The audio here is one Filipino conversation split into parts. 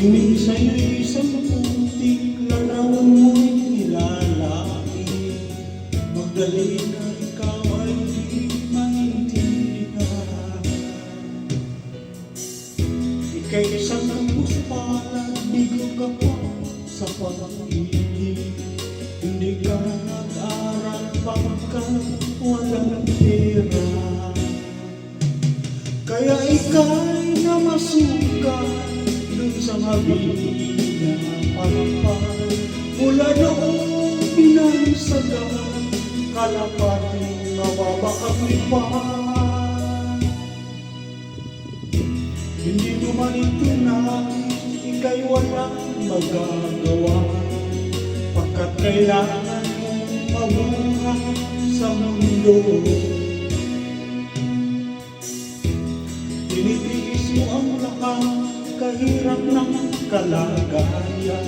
Tingin sa'yo'y isang putik, larawan mo'y nilalaki. Magdali na ikaw ay di maintindihan. Ika'y isang kapuspalad, bigo ka pa sa pag-ibig. Hindi ka nag-aral pagkat walang pera. Kaya ika'y namasukan dun sa mabina palapal. Mula noong binansagan, kalapating mababa ang lipan. Hindi mo man ito nais, ika'y walang magagawa, pagkat kailangan mong mabuhay sa mundo. Tinitiis mo ang lahat, kahirap ng kalagayan.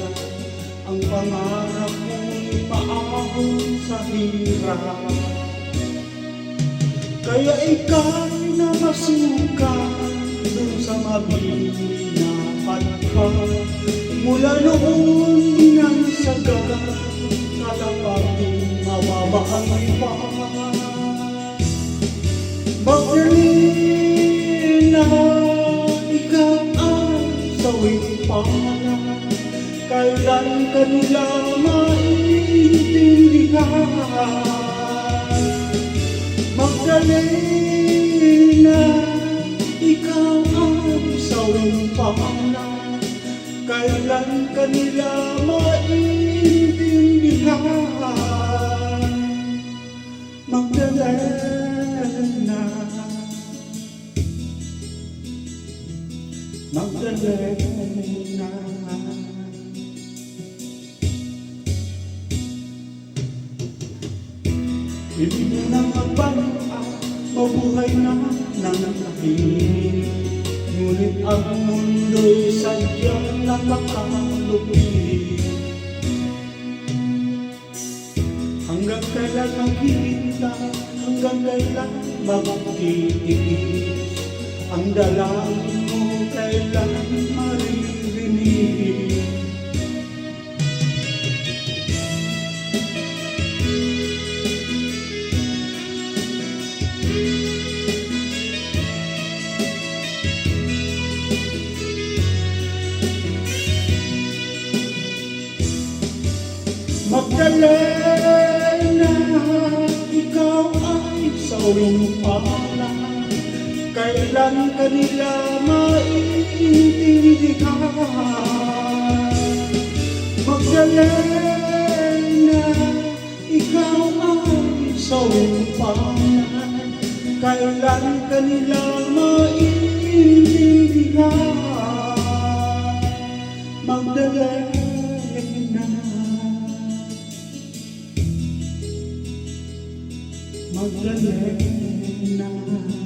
Ang pangarap mo'y paahon sa hirap. Kaya ika'y namasukan dun sa mabina palapal. Mula noong binansagan, kalapating mababa ang lipan. Magdali na ikaw ang sawing pangalan, kailan ka nila maintindihan. Magdali na ikaw ang sawing pangalan, kailan ka nila maintindihan. Magdali na, magdali na. Ibig mo nang magbanaan, mabuhay na ng tahimik. Ngunit ang mundo'y sadyang nakakalupit. Hanggang kailan maghihintay, hanggang kailan magtitiis. Ang dalangin mo kailan maririnig. Magdali na ikaw ay sawing pangalan, kailan ka nila maintindihan. Magdali na ikaw ay sawing pangalan, kailan ka nila maintindihan. Magdali na, magdali na.